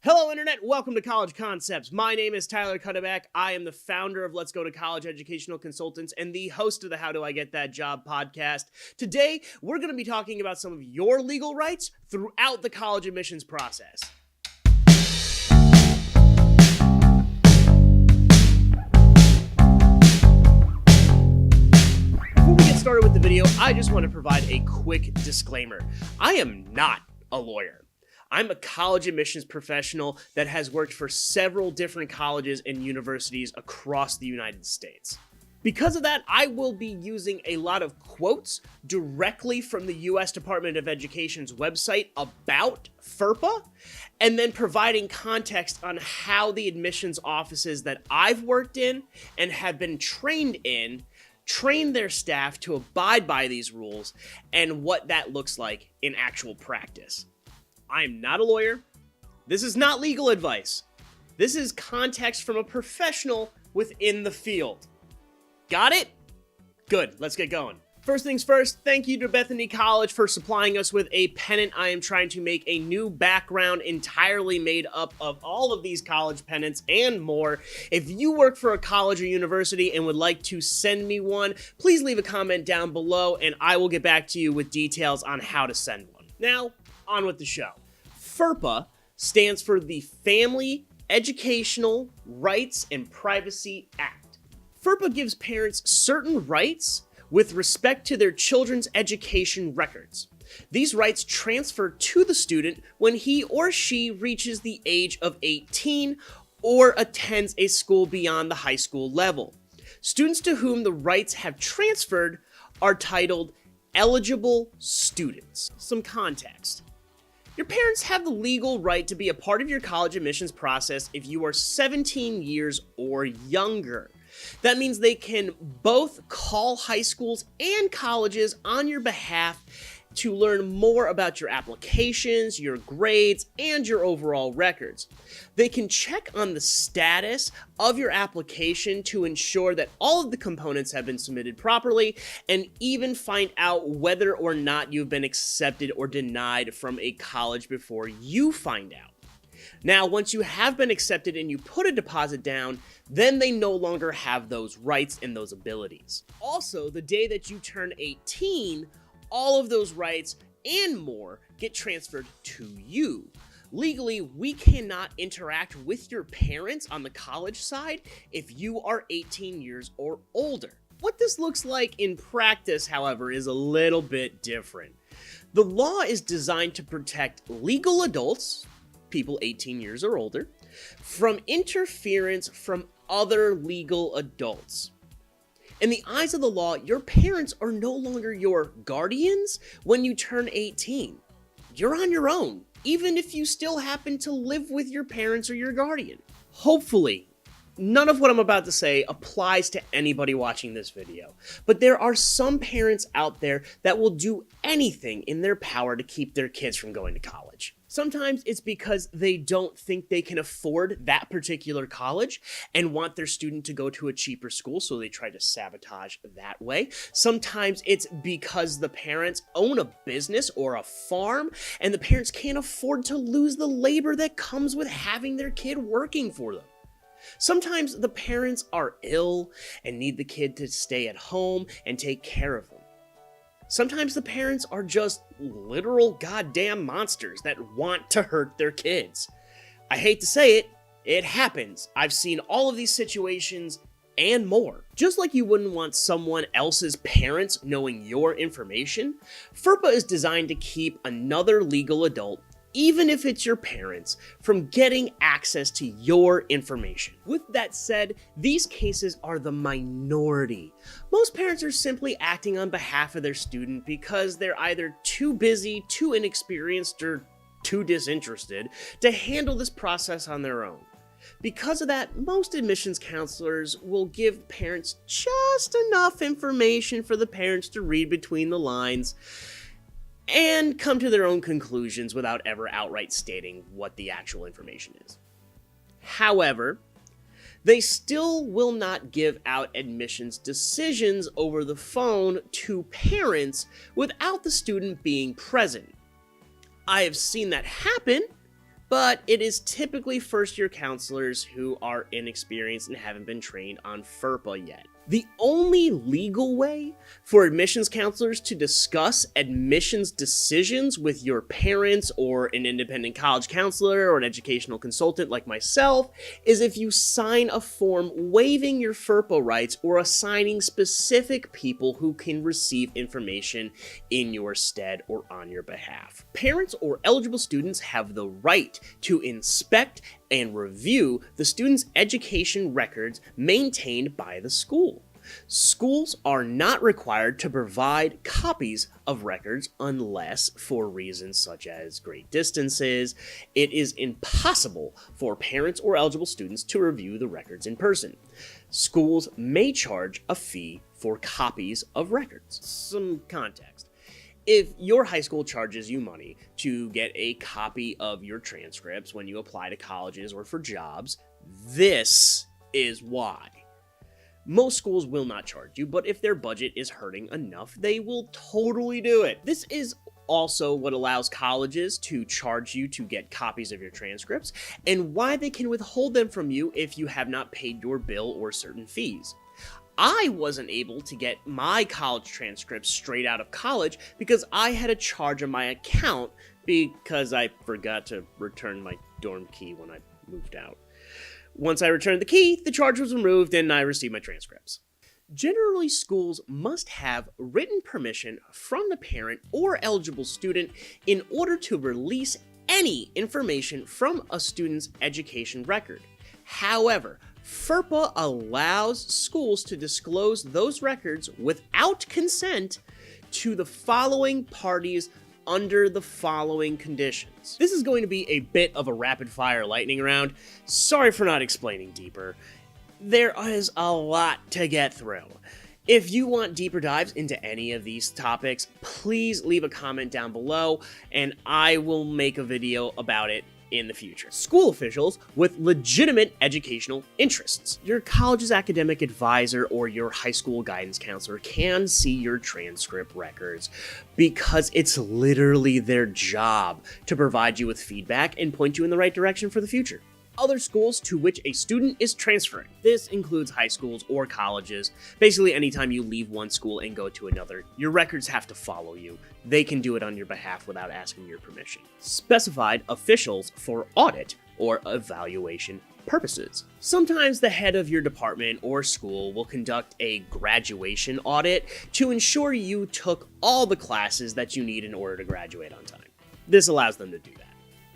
Hello, Internet. Welcome to College Concepts. My name is Tyler Cuddeback. I am the founder of Let's Go to College Educational Consultants and the host of the How Do I Get That Job podcast. Today, we're going to be talking about some of your legal rights throughout the college admissions process. Before we get started with the video, I just want to provide a quick disclaimer. I am not a lawyer. I'm a college admissions professional that has worked for several different colleges and universities across the United States. Because of that, I will be using a lot of quotes directly from the U.S. Department of Education's website about FERPA, and then providing context on how the admissions offices that I've worked in and have been trained in train their staff to abide by these rules and what that looks like in actual practice. I'm not a lawyer. This is not legal advice. This is context from a professional within the field. Got it? Good, let's get going. First things first, thank you to Bethany College for supplying us with a pennant. I am trying to make a new background entirely made up of all of these college pennants and more. If you work for a college or university and would like to send me one, please leave a comment down below and I will get back to you with details on how to send one. Now, on with the show. FERPA stands for the Family Educational Rights and Privacy Act. FERPA gives parents certain rights with respect to their children's education records. These rights transfer to the student when he or she reaches the age of 18 or attends a school beyond the high school level. Students to whom the rights have transferred are titled eligible students. Some context. Your parents have the legal right to be a part of your college admissions process if you are 17 years or younger. That means they can both call high schools and colleges on your behalf to learn more about your applications, your grades, and your overall records. They can check on the status of your application to ensure that all of the components have been submitted properly, and even find out whether or not you've been accepted or denied from a college before you find out. Now, once you have been accepted and you put a deposit down, then they no longer have those rights and those abilities. Also, the day that you turn 18, all of those rights and more get transferred to you. Legally, we cannot interact with your parents on the college side if you are 18 years or older. What this looks like in practice, however, is a little bit different. The law is designed to protect legal adults, people 18 years or older, from interference from other legal adults. In the eyes of the law, your parents are no longer your guardians when you turn 18. You're on your own, even if you still happen to live with your parents or your guardian. Hopefully, none of what I'm about to say applies to anybody watching this video, but there are some parents out there that will do anything in their power to keep their kids from going to college. Sometimes it's because they don't think they can afford that particular college and want their student to go to a cheaper school, so they try to sabotage that way. Sometimes it's because the parents own a business or a farm and the parents can't afford to lose the labor that comes with having their kid working for them. Sometimes the parents are ill and need the kid to stay at home and take care of them. Sometimes the parents are just literal goddamn monsters that want to hurt their kids. I hate to say it, it happens. I've seen all of these situations and more. Just like you wouldn't want someone else's parents knowing your information, FERPA is designed to keep another legal adult, even if it's your parents, from getting access to your information. With that said, these cases are the minority. Most parents are simply acting on behalf of their student because they're either too busy, too inexperienced, or too disinterested to handle this process on their own. Because of that, most admissions counselors will give parents just enough information for the parents to read between the lines and come to their own conclusions without ever outright stating what the actual information is. However, they still will not give out admissions decisions over the phone to parents without the student being present. I have seen that happen, but it is typically first-year counselors who are inexperienced and haven't been trained on FERPA yet. The only legal way for admissions counselors to discuss admissions decisions with your parents or an independent college counselor or an educational consultant like myself is if you sign a form waiving your FERPA rights or assigning specific people who can receive information in your stead or on your behalf. Parents or eligible students have the right to inspect and review the student's education records maintained by the school. Schools are not required to provide copies of records unless, for reasons such as great distances, it is impossible for parents or eligible students to review the records in person. Schools may charge a fee for copies of records. Some context. If your high school charges you money to get a copy of your transcripts when you apply to colleges or for jobs, this is why. Most schools will not charge you, but if their budget is hurting enough, they will totally do it. This is also what allows colleges to charge you to get copies of your transcripts, and why they can withhold them from you if you have not paid your bill or certain fees. I wasn't able to get my college transcripts straight out of college because I had a charge on my account because I forgot to return my dorm key when I moved out. Once I returned the key, the charge was removed and I received my transcripts. Generally, schools must have written permission from the parent or eligible student in order to release any information from a student's education record. However, FERPA allows schools to disclose those records without consent to the following parties under the following conditions. This is going to be a bit of a rapid-fire lightning round. Sorry for not explaining deeper. There is a lot to get through. If you want deeper dives into any of these topics, please leave a comment down below, and I will make a video about it in the future. School officials with legitimate educational interests. Your college's academic advisor or your high school guidance counselor can see your transcript records because it's literally their job to provide you with feedback and point you in the right direction for the future. Other schools to which a student is transferring. This includes high schools or colleges. Basically, anytime you leave one school and go to another, your records have to follow you. They can do it on your behalf without asking your permission. Specified officials for audit or evaluation purposes. Sometimes the head of your department or school will conduct a graduation audit to ensure you took all the classes that you need in order to graduate on time. This allows them to do that.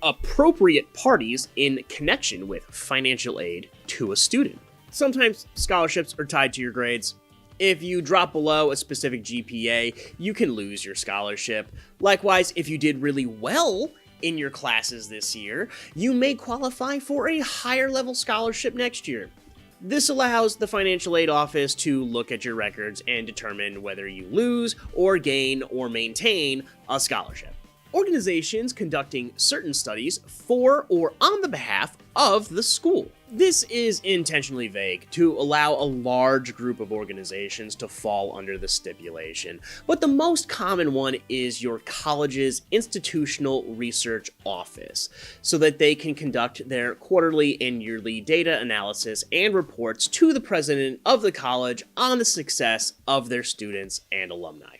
Appropriate parties in connection with financial aid to a student. Sometimes scholarships are tied to your grades. If you drop below a specific GPA, you can lose your scholarship. Likewise, if you did really well in your classes this year, you may qualify for a higher level scholarship next year. This allows the financial aid office to look at your records and determine whether you lose or gain or maintain a scholarship. Organizations conducting certain studies for or on the behalf of the school. This is intentionally vague to allow a large group of organizations to fall under the stipulation, but the most common one is your college's institutional research office, so that they can conduct their quarterly and yearly data analysis and reports to the president of the college on the success of their students and alumni.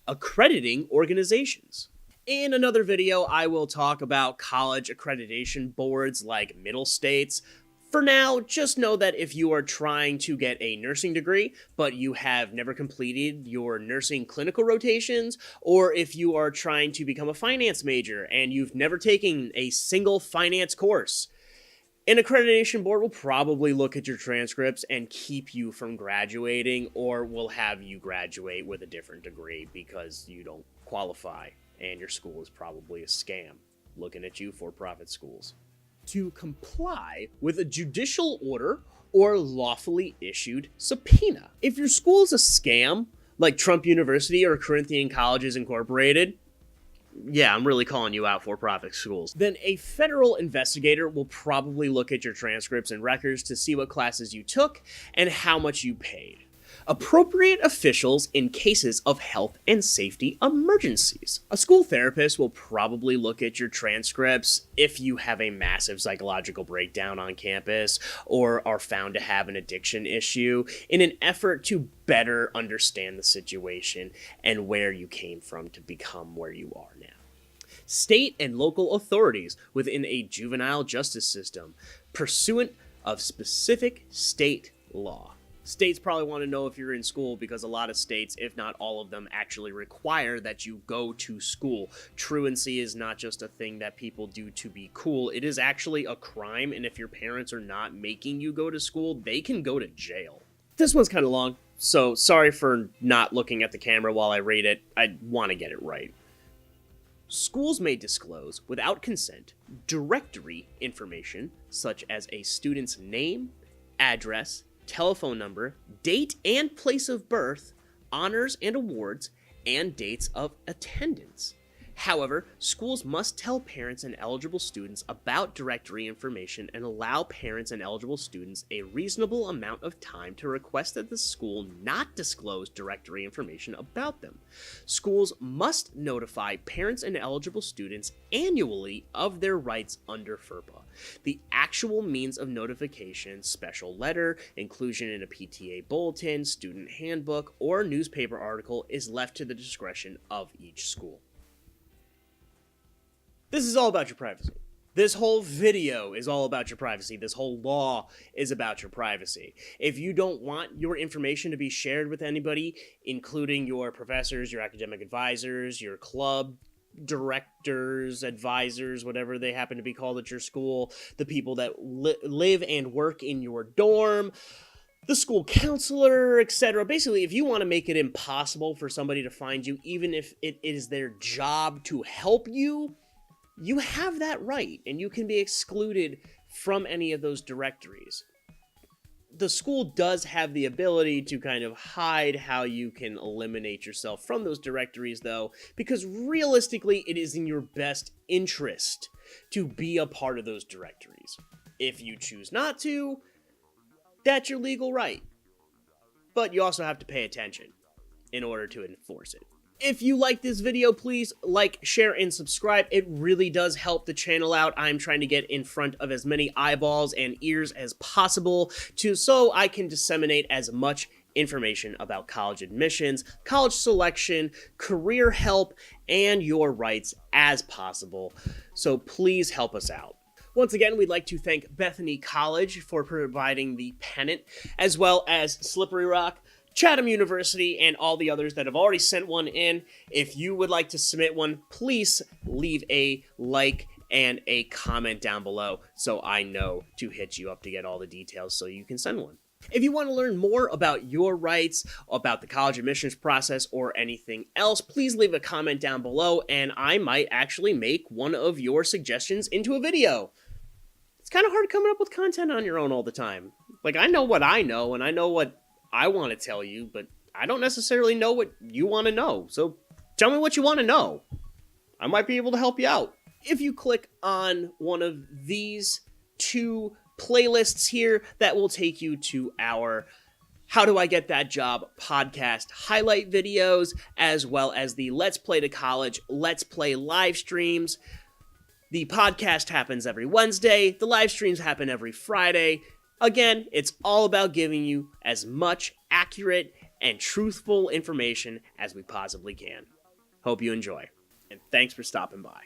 Accrediting organizations. In another video, I will talk about college accreditation boards like Middle States. For now, just know that if you are trying to get a nursing degree, but you have never completed your nursing clinical rotations, or if you are trying to become a finance major and you've never taken a single finance course, an accreditation board will probably look at your transcripts and keep you from graduating, or will have you graduate with a different degree because you don't qualify. And your school is probably a scam. Looking at you, for-profit schools. To comply with a judicial order or lawfully issued subpoena. If your school is a scam, like Trump University or Corinthian Colleges Incorporated, yeah, I'm really calling you out, for-profit schools, then a federal investigator will probably look at your transcripts and records to see what classes you took and how much you paid. Appropriate officials in cases of health and safety emergencies. A school therapist will probably look at your transcripts if you have a massive psychological breakdown on campus or are found to have an addiction issue in an effort to better understand the situation and where you came from to become where you are now. State and local authorities within a juvenile justice system pursuant of specific state law. States probably want to know if you're in school because a lot of states, if not all of them, actually require that you go to school. Truancy is not just a thing that people do to be cool. It is actually a crime, and if your parents are not making you go to school, they can go to jail. This one's kind of long, so sorry for not looking at the camera while I read it. I want to get it right. Schools may disclose, without consent, directory information such as a student's name, address, telephone number, date and place of birth, honors and awards, and dates of attendance. However, schools must tell parents and eligible students about directory information and allow parents and eligible students a reasonable amount of time to request that the school not disclose directory information about them. Schools must notify parents and eligible students annually of their rights under FERPA. The actual means of notification, special letter, inclusion in a PTA bulletin, student handbook, or newspaper article is left to the discretion of each school. This is all about your privacy. This whole video is all about your privacy. This whole law is about your privacy. If you don't want your information to be shared with anybody, including your professors, your academic advisors, your club directors, advisors, whatever they happen to be called at your school, the people that live and work in your dorm, the school counselor, etc. Basically, if you want to make it impossible for somebody to find you, even if it is their job to help you, you have that right, and you can be excluded from any of those directories. The school does have the ability to kind of hide how you can eliminate yourself from those directories, though, because realistically, it is in your best interest to be a part of those directories. If you choose not to, that's your legal right. But you also have to pay attention in order to enforce it. If you like this video, please like, share, and subscribe. It really does help the channel out. I'm trying to get in front of as many eyeballs and ears as possible so I can disseminate as much information about college admissions, college selection, career help, and your rights as possible. So please help us out. Once again, we'd like to thank Bethany College for providing the pennant, as well as Slippery Rock, Chatham University, and all the others that have already sent one in. If you would like to submit one, please leave a like and a comment down below so I know to hit you up to get all the details so you can send one. If you want to learn more about your rights, about the college admissions process, or anything else, please leave a comment down below and I might actually make one of your suggestions into a video. It's kind of hard coming up with content on your own all the time. Like, I know what I know, and I know what I want to tell you, but I don't necessarily know what you want to know. So tell me what you want to know. I might be able to help you out. If you click on one of these two playlists here, that will take you to our How Do I Get That Job podcast highlight videos, as well as the Let's Play to College, Let's Play live streams. The podcast happens every Wednesday. The live streams happen every Friday. Again, it's all about giving you as much accurate and truthful information as we possibly can. Hope you enjoy, and thanks for stopping by.